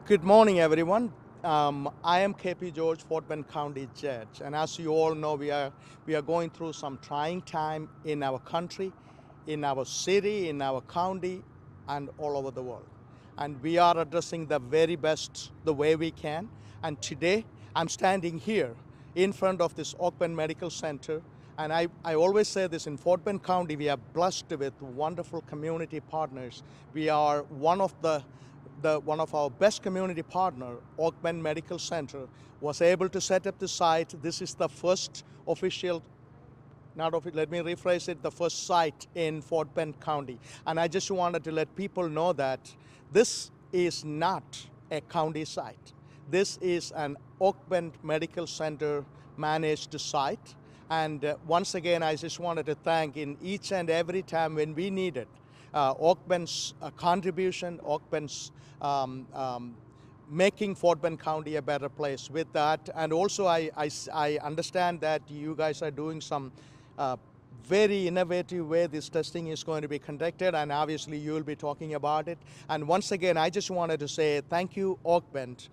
Good morning, everyone. I am KP George, Fort Bend County Judge, and as you all know, we are going through some trying time in our country, in our city, in our county, and all over the world. And we are addressing the very best the way we can. And today, I'm standing here in front of this Oak Bend Medical Center. And I always say this, in Fort Bend County, we are blessed with wonderful community partners. We are one of our best community partner, Oak Bend Medical Center, was able to set up the site. This is the first official, not official, let me rephrase it, the first site in Fort Bend County. And I just wanted to let people know that this is not a county site. This is an Oak Bend Medical Center managed site. And once again, I just wanted to thank in each and every time when we needed Oak Bend's contribution, Oak Bend's making Fort Bend County a better place with that. And also I understand that you guys are doing some very innovative way this testing is going to be conducted, and obviously you will be talking about it. And once again, I just wanted to say thank you, Oak Bend,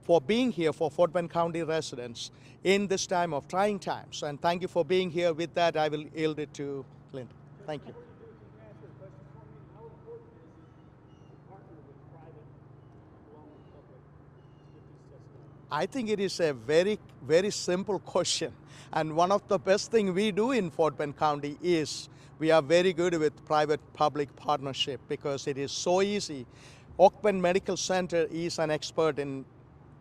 for being here for Fort Bend County residents in this time of trying times. And thank you for being here. With that, I will yield it to Clint. Thank you. I think it is a very, very simple question. And one of the best things we do in Fort Bend County is we are very good with private-public partnership because it is so easy. Oak Bend Medical Center is an expert in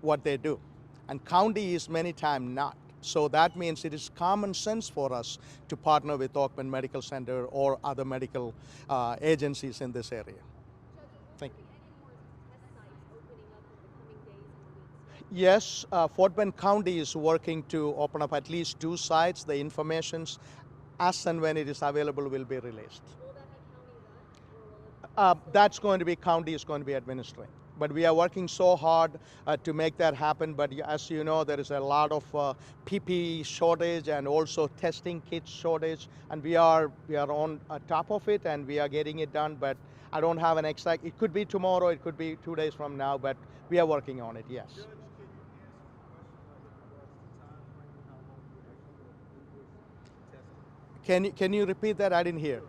what they do, and county is many times not. So that means it is common sense for us to partner with Oak Bend Medical Center or other medical agencies in this area. Thank you. Yes, Fort Bend County is working to open up at least 2 sites. The informations, as and when it is available, will be released. That's going to be county is going to be administering. But we are working so hard to make that happen. But as you know, there is a lot of PPE shortage and also testing kits shortage, and we are on top of it, and we are getting it done. But I don't have an exact. It could be tomorrow. It could be 2 days from now. But we are working on it. Yes. Can you repeat that? I didn't hear.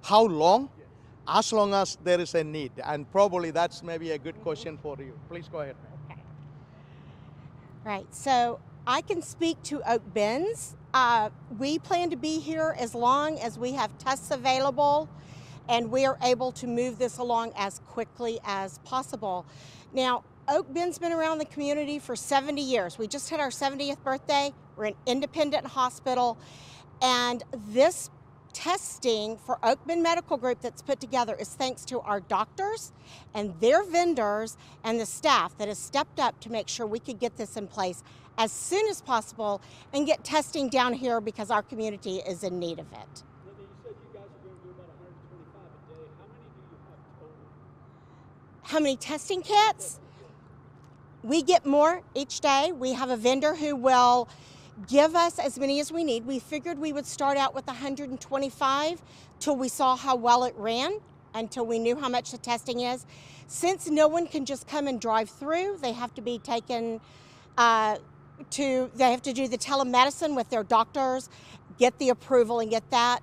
How long? As long as there is a need. And probably that's maybe a good question for you. Please go ahead. Okay. Right. So I can speak to Oak Bend's. We plan to be here as long as we have tests available and we are able to move this along as quickly as possible. Now, Oak Bend's been around the community for 70 years. We just had our 70th birthday. We're an independent hospital, and this testing for Oak Bend Medical Group that's put together is thanks to our doctors and their vendors and the staff that has stepped up to make sure we could get this in place as soon as possible and get testing down here because our community is in need of it. Linda, you said you guys are going to do about 125 a day. How many do you have total? How many testing kits? We get more each day. We have a vendor who will give us as many as we need. We figured we would start out with 125 till we saw how well it ran, until we knew how much the testing is. Since no one can just come and drive through, they have to be taken they have to do the telemedicine with their doctors, get the approval and get that.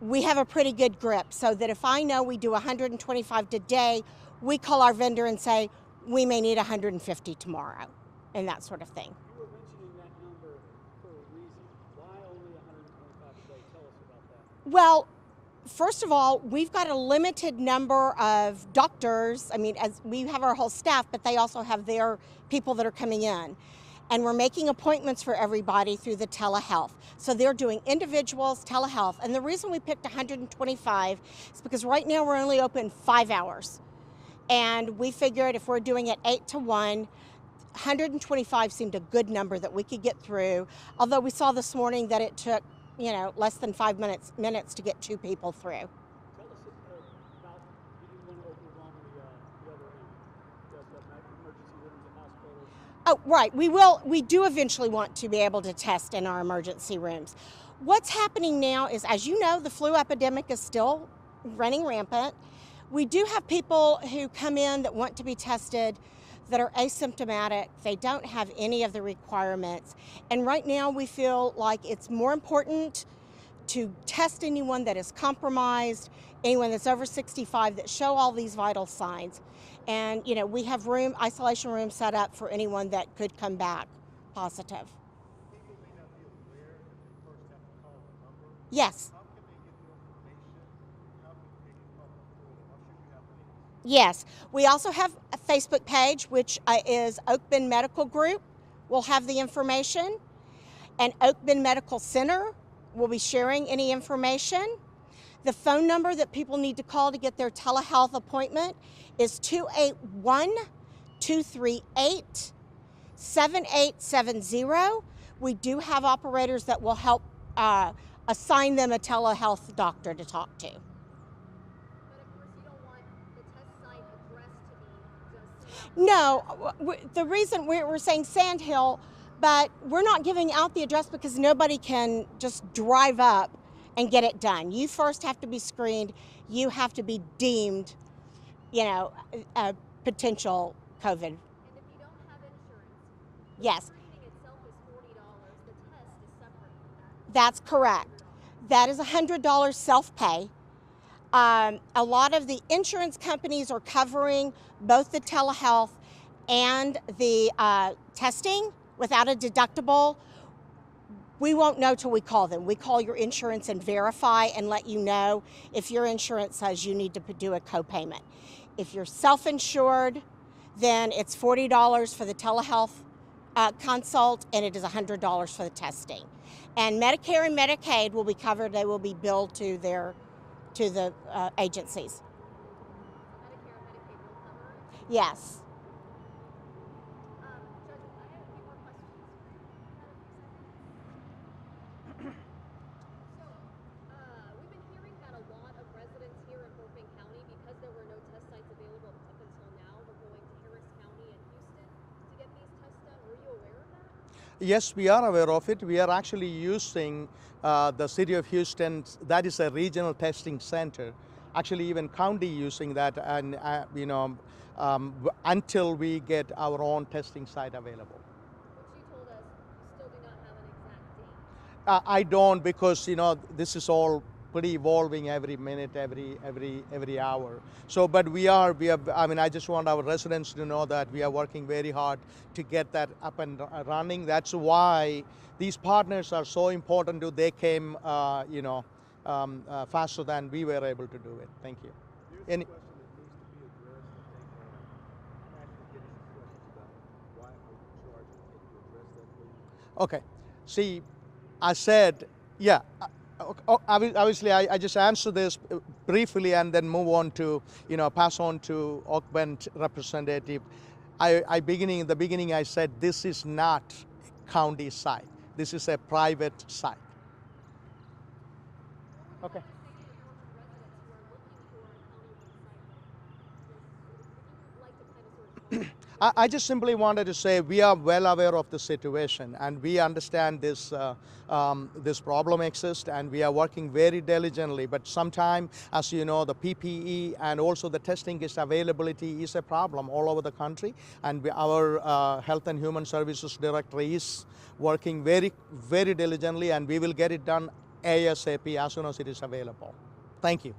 We have a pretty good grip so that if I know we do 125 today, we call our vendor and say, we may need 150 tomorrow, and that sort of thing. You were mentioning that number for a reason. Why only 125 a day? Tell us about that. Well, first of all, we've got a limited number of doctors. I mean, as we have our whole staff, but they also have their people that are coming in. And we're making appointments for everybody through the telehealth. So they're doing individuals, telehealth. And the reason we picked 125 is because right now we're only open 5 hours. And we figured if we're doing it 8 to 1, 125 seemed a good number that we could get through. Although we saw this morning that it took, less than 5 minutes to get 2 people through. Tell us about, you didn't want to overwhelm the other end. You guys got emergency rooms and hospitals. Oh, right. We do eventually want to be able to test in our emergency rooms. What's happening now is, as you know, the flu epidemic is still running rampant. We do have people who come in that want to be tested that are asymptomatic. They don't have any of the requirements. And right now we feel like it's more important to test anyone that is compromised, anyone that's over 65 that show all these vital signs. And we have isolation rooms set up for anyone that could come back positive. People may not be aware that they first have to call the number. Yes. How can they get the information? How can they get public further? How should we have links? Yes, we also have a Facebook page, which is Oak Bend Medical Group. We'll have the information. And Oak Bend Medical Center will be sharing any information. The phone number that people need to call to get their telehealth appointment is 281-238-7870. We do have operators that will help assign them a telehealth doctor to talk to. No, the reason we're saying Sand Hill, but we're not giving out the address because nobody can just drive up and get it done. You first have to be screened. You have to be deemed, a potential COVID. And if you don't have insurance, Yes, the screening itself is $40. The test is separate from that. that's correct. That is $100 self-pay. A lot of the insurance companies are covering both the telehealth and the testing without a deductible. We won't know till we call them. We call your insurance and verify and let you know if your insurance says you need to do a copayment. If you're self-insured, then it's $40 for the telehealth consult, and it is $100 for the testing. And Medicare and Medicaid will be covered. They will be billed to the agencies. Medicare and Medicaid will cover it. Yes. Judge, I have a few more questions. We've been hearing that a lot of residents here in Fort Bend County, because there were no test sites available up until now, were going to Harris County and Houston to get these tests done. Were you aware of that? Yes, we are aware of it. We are actually using the city of Houston. That is a regional testing center. Actually, even county using that, and until we get our own testing site available. Which you told us you still do not have an exact date. I don't, because this is all pretty evolving every minute, every hour. So, but we are. I mean, I just want our residents to know that we are working very hard to get that up and running. That's why these partners are so important. They came, faster than we were able to do it. Thank you. Here's a question that needs to be addressed. I think I'm actually getting some questions about why overcharging. Can you address that, please? Okay. See, I said, yeah. Obviously, I just answer this briefly and then move on to, pass on to Oak Bend representative. In the beginning, I said this is not a county site. This is a private site. Okay. I just simply wanted to say we are well aware of the situation, and we understand this this problem exists, and we are working very diligently. But sometimes, as you know, the PPE and also the testing availability is a problem all over the country, and our Health and Human Services Director is working very, very diligently, and we will get it done ASAP as soon as it is available. Thank you.